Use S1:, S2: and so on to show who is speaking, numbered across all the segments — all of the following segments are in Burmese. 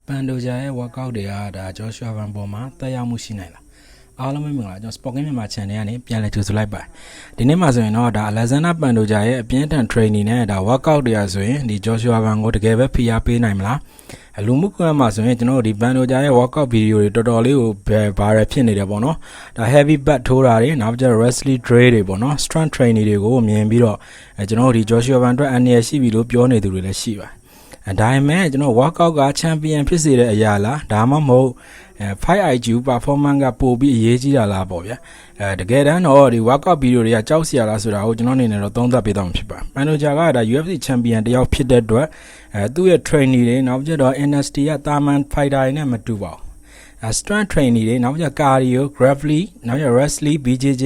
S1: ပန်ဒိုဂျာရဲ့ workout တွေကဒါဂျော့ရှွာဗန်ပေါ်မှာတက်ရောက်မှုရှိနိုင်လားအားလုံးပဲမင်္ဂလာကျွန်တော် Sport Game မြန်မာ channel ကနေပြန်လည်ကြိုဆိုလိုက်ပါတယ်ဒီနေ့မှာဆိုရင်တော့ဒါ Alexander ပန်ဒိုဂျာရဲ့အပြင်းထန် training နဲ့ဒါ workout တွေဆိုရင်ဒီဂျော့ရှွာဗန်ကိုတကယ်ပဲဖိအားပေးနိုင်မလားလူမှုကွန်ရက်မှာဆိုရင်ကျွန်တော်တို့ဒီပန်ဒိုဂျာရဲ့ workout video တွေတော်တော်လေးကို viral ဖြစ်နေတယ်ပေါ့နော်ဒါ heavy back ထိုးတာတွေနောက်ကျတော့ wrestling drill တွေပေါ့နော် strength training တွေကိုမြင်ပြီးတော့ကျွန်တော်တို့ဒီဂျော့ရှွာဗန်အတွက်အနည်းရှိပြီလို့ပြောနေသူတွေလည်းရှိပါတယ်ဒါပေမဲ့ကျွန်တော် workout က champion ဖြစ်စေတဲ့အရာလားဒါမှမဟုတ် 5IQ performance ကပိုပြီးအရေးကြီးတာလားပေါ့ဗျာတကယ်တမ်းတော့ဒီ workout video တွေကကြောက်စရာလားဆိုတာကိုကျွန်တော်အနေနဲ့တော့သုံးသပ်ပေးတော့မှာဖြစ်ပါပန်ဒိုဂျာကဒါ UFC champion တယောက်ဖြစ်တဲ့အတွက်သူ့ရဲ့ training တွေနောက်ကျတော့ NST ကတာမန် fighter တွေနဲ့မတူပါဘူးstrength training တွေနောက်ကျ cardio gravity နောက်ကျ wrestling BJJ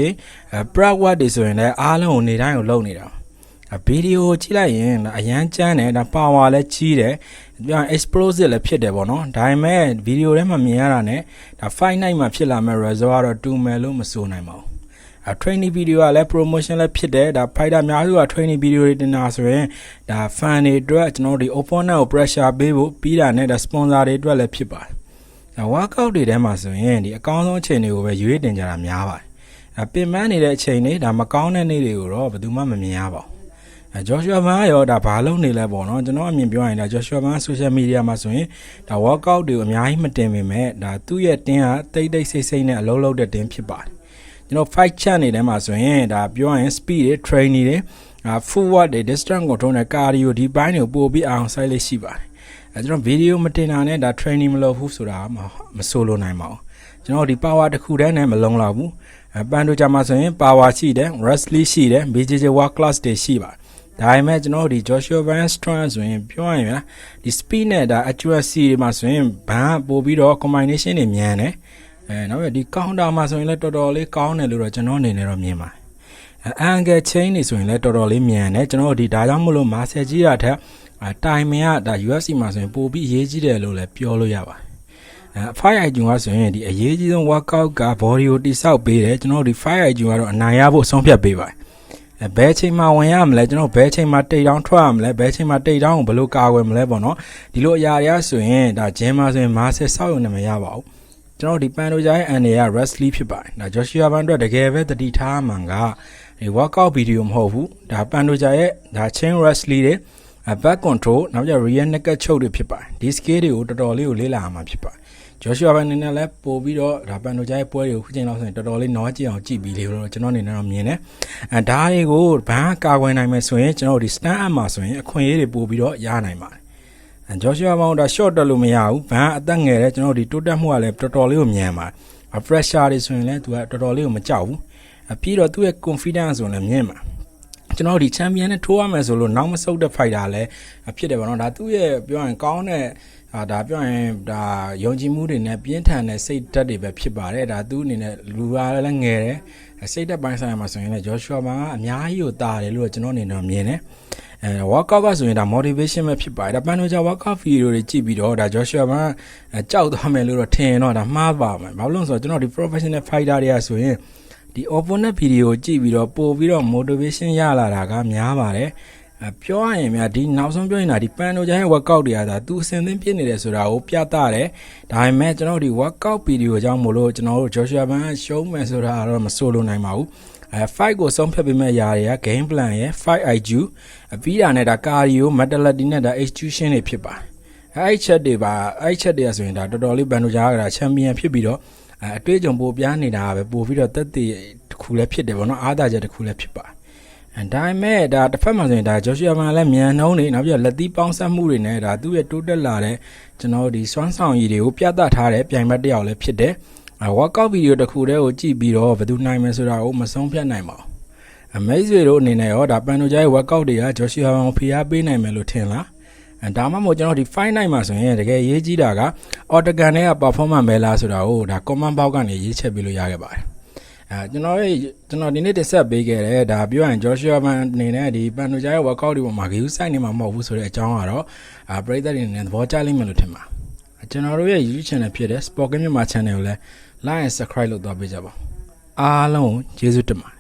S1: prep work တွေဆိုရင်လည်းအားလုံးကိုနေတိုင်းကိုလုပ်နေတာဗီဒီယိုကြည့်လိုက်ရင်အရန်ကျန်းတယ်ဒါ power လည်းကြီးတယ်ပြန် explosive လည်းဖြစ်တယ်ပေါ့နော်ဒါပေမဲ့ဗီဒီယိုထဲမှာမြင်ရတာ ਨੇ ဒါ fight night မှာဖြစ်လာမဲ့ result ကတော့တူမယ်လို့မဆိုနိုင်ပါဘူးtraining video ကလည်း promotion လည်းဖြစ်တယ်ဒါ fighter အများစုက training video တွေတင်တာဆိုရင်ဒါ fan တွေအတွက်ကျွန်တော်တို့ဒီ opponent ကို pressure ပေးဖို့ပြီးတာနဲ့ဒါ sponsor တွေအတွက်လည်းဖြစ်ပါတယ်workout တွေထဲမှာဆိုရင်ဒီအကောင်းဆုံးအချိန်တွေကိုပဲရွေးတင်ကြတာများပါတယ်ပင်ပန်းနေတဲ့အချိန်တွေဒါမကောင်းတဲ့နေ့တွေကိုတော့ဘယ်သူမှမမြင်ရပါဘူးဂျော့ရှွာဗန်ရောဒါဘာလုပ်နေလဲပေါ့နော်ကျွန်တော်အမြင်ပြောရင်ဒါဂျော့ရှွာဗန် social media မှာဆိုရင်ဒါ workout တွေကိုအများကြီးမတင်ပေမဲ့ဒါသူ့ရဲ့တင်းကတိတ်တိတ်ဆိတ်ဆိတ်နဲ့အလုံးလုံးတဲ့တင်းဖြစ်ပါတယ်ကျွန်တော် fight chat နေထဲမှာဆိုရင်ဒါပြောရင် speed တွေ training တွေforward တွေ distance control နဲ့ cardio ဒီပိုင်းတွေကိုပို့ပြီးအောင်ဆိုင်လေးရှိပါတယ်ကျွန်တော် video မတင်တာနဲ့ဒါ training မလုပ်ဘူးဆိုတာမဆိုလိုနိုင်ပါဘူးကျွန်တော်ဒီ power တစ်ခုတည်းနဲ့မလုံလောက်ဘူးပန်ဒိုဂျာမှာဆိုရင် power ရှိတယ် wrestling ရှိတယ် BJJ work class တွေရှိပါတယ်ဒါပေမဲ့ကျွန်တော်ဒီ Joshua Van Strand ဆိုရင်ပြောရင်ဒီ speed နဲ့ဒါ accuracy တွေမှာဆိုရင်ဘန်ပို့ပြီးတော့ combination တွေမြန်တယ်နောက်ပြီးဒီ counter မှာဆိုရင်လည်းတော်တော်လေးကောင်းတယ်လို့တော့ကျွန်တော်အနေနဲ့တော့မြင်ပါတယ်angle chain တွေဆိုရင်လည်းတော်တော်လေးမြန်တယ်ကျွန်တော်ဒီဒါကြောင့်မလို့ muscle ကြီးတာထက် timing ကဒါ UFC မှာဆိုရင်ပို့ပြီးအရေးကြီးတယ်လို့လည်းပြောလို့ရပါတယ်5IQ ကဆိုရင်ဒီအရေးကြီးဆုံး workout က body ကိုတိဆောက်ပေးတယ်ကျွန်တော်ဒီ 5IQ ကတော့အနိုင်ရဖို့ဆုံးဖြတ်ပေးပါတယ်ဘယ်ချိန်မှဝင်ရမလဲကျွန်တော်ဘယ်ချိန်မှတိတ်တောင်းထွက်ရမလဲဘယ်ချိန်မှတိတ်တောင်းကိုဘယ်လိုကာကွယ်မလဲပေါ့နော်ဒီလိုအရာတွေဆိုရင်ဒါဂျင်းမှာဆိုရင်မာဆယ်ဆောက်ရုံနဲ့မရပါဘူးကျွန်တော်ဒီပန်ဒိုဂျာရဲ့အန်နေက wrestling ဖြစ်ပါတယ်ဒါဂျော့ရှွာဗန်အတွက်တကယ်ပဲတတိထားမှန်ကဒီ workout video မဟုတ်ဘူးဒါပန်ဒိုဂျာရဲ့ဒါ chain wrestling တွေ back control နောက်ကျ rear naked choke တွေဖြစ်ပါတယ်ဒီ skill တွေကိုတော်တော်လေးကိုလေ့လာရမှာဖြစ်ပါတယ်ဂျော့ရှွာဗန်အနေနဲ့လည်းပို့ပြီးတော့ဒါပန်ဒိုဂျာရဲ့ပွဲတွေကိုခုချိန်လောက်ဆိုရင်တော်တော်လေးနောကြည့်အောင်ကြည့်ပြီးလေလို့ကျွန်တော်အနေနဲ့တော့မြင်တယ်ဒါတွေကိုဘန်ကာကွယ်နိုင်မယ်ဆိုရင်ကျွန်တော်ဒီ stand up မှာဆိုရင်အခွင့်အရေးတွေပို့ပြီးတော့ရနိုင်ပါတယ်ဂျော့ရှွာဗန်ဒါ short တက်လို့မရဘူးဘန်အသက်ငယ်တယ်ကျွန်တော်ဒီတိုးတက်မှုကလည်းတော်တော်လေးကိုမြန်ပါတယ် pressure တွေဆိုရင်လည်းသူကတော်တော်လေးကိုမကြောက်ဘူးပြီးတော့သူ့ရဲ့ confidence ဆိုရင်လည်းမြင့်ပါကျွန်တော်ဒီ champion နဲ့ထိုးရမယ်ဆိုလို့နောက်မဆုတ်တဲ့ fighter လည်းဖြစ်တယ်ပေါ့နော်ဒါသူ့ရဲ့ပြောရင်ကောင်းတဲ့ဒါပြောရင်ဒါယုံကြည်မှုတွေနဲ့ပြင်းထန်တဲ့စိတ်ဓာတ်တွေပဲဖြစ်ပါတယ်ဒါသူ့အနေနဲ့လူအားလည်းငယ်တယ်စိတ်ဓာတ်ပိုင်းဆိုင်ရာမှာဆိုရင်လည်းဂျော့ရှွာဗန်ကအများကြီးကိုတာတယ်လို့ကျွန်တော်အနေနဲ့မြင်တယ်workout ကဆိုရင်ဒါ motivation ပဲဖြစ်ပါတယ်ဒါပန်ဒိုဂျာ workout video တွေကြည့်ပြီးတော့ဒါဂျော့ရှွာဗန်ကြောက်သွားမယ်လို့တော့ထင်ရင်တော့ဒါမှားပါမယ်ဘာလို့လဲဆိုတော့ကျွန်တော်ဒီ professional fighter တွေကဆိုရင်ဒီ opponent video ကိုကြည့်ပြီးတော့ပို့ပြီးတော့ motivation ရလာတာကများပါတယ်ပြောရရင်များဒီနောက်ဆုံးပြောရင်ဒါဒီပန်ဒိုဂျာရဲ့ workout တွေကဒါသူအဆင်သင့်ဖြစ်နေတယ်ဆိုတာကိုပြသတယ်ဒါပေမဲ့ကျွန်တော်ဒီ workout video အကြောင်းမို့လို့ကျွန်တော်တို့ Joshua Van ရှုံးမယ်ဆိုတာတော့မဆိုလိုနိုင်ပါဘူးfight ကိုဆုံးဖြတ်ပေးမဲ့ຢာတွေက game plan ရဲ့ 5IQ ပြီးတာနဲ့ဒါ cardio mentality နဲ့ဒါ execution တွေဖြစ်ပါတယ်အဲ့ချက်တွေကဆိုရင်ဒါတော်တော်လေးပန်ဒိုဂျာကဒါ champion ဖြစ်ပြီးတော့အတွေ့အကြုံပိုပြားနေတာပဲပို့ပြီးတော့တက်တည်တစ်ခုလည်းဖြစ်တယ်ဗောနော်အားသာချက်တစ်ခုလည်းဖြစ်ပါတယ်ဒါပေမဲ့ဒါတစ်ဖက်မှာဆိုရင်ဒါဂျော့ရှွာဗန်လည်းမြန်နှုံးနေနောက်ပြီးလက်သီးပေါင်းဆက်မှုတွေနဲ့ဒါသူ့ရဲ့တိုးတက်လာတဲ့ကျွန်တော်ဒီစွမ်းဆောင်ရည်တွေကိုပြသထားတဲ့ပြိုင်ဘက်တစ်ယောက်လည်းဖြစ်တယ်workout video တစ်ခုတည်းကိုကြည့်ပြီးတော့ဘယ်သူနိုင်မယ်ဆိုတာကိုမဆုံးဖြတ်နိုင်ပါဘူးမိတ်ဆွေတို့အနေနဲ့ရောဒါပန်ဒိုဂျာရဲ့ workout တွေကဂျော့ရှွာဗန်ကိုဖိအားပေးနိုင်မယ်လို့ထင်လားဒါမှမဟုတ်ကျွန်တော်ဒီ fight night မှာဆိုရင်တကယ်ရေးကြီးတာက Octagon နဲ့ performance ပဲလားဆိုတာကိုဒါ comment box ကနေရေးချက်ပေးလို့ရခဲ့ပါတယ်ကျွန်တော်ဒီနေ့တင်ဆက်ပေးခဲ့တယ်ဒါပြောရင် Joshua Van အနေနဲ့ဒီပန်ဒိုဂျာရဲ့ workout တွေပေါ်မှာဂရုစိုက်နေမှာမဟုတ်ဘူးဆိုတဲ့အကြောင်းကတော့ပရိသတ်တွေနဲ့သဘောကျလိမ့်မယ်လို့ထင်ပါကျွန်တော်တို့ရဲ့ YouTube channel ဖြစ်တဲ့ Sport Game မြန်မာ channel ကိုလည်း like and subscribe လုပ်သွားပေးကြပါအားလုံးကျေးဇူးတင်ပါတယ်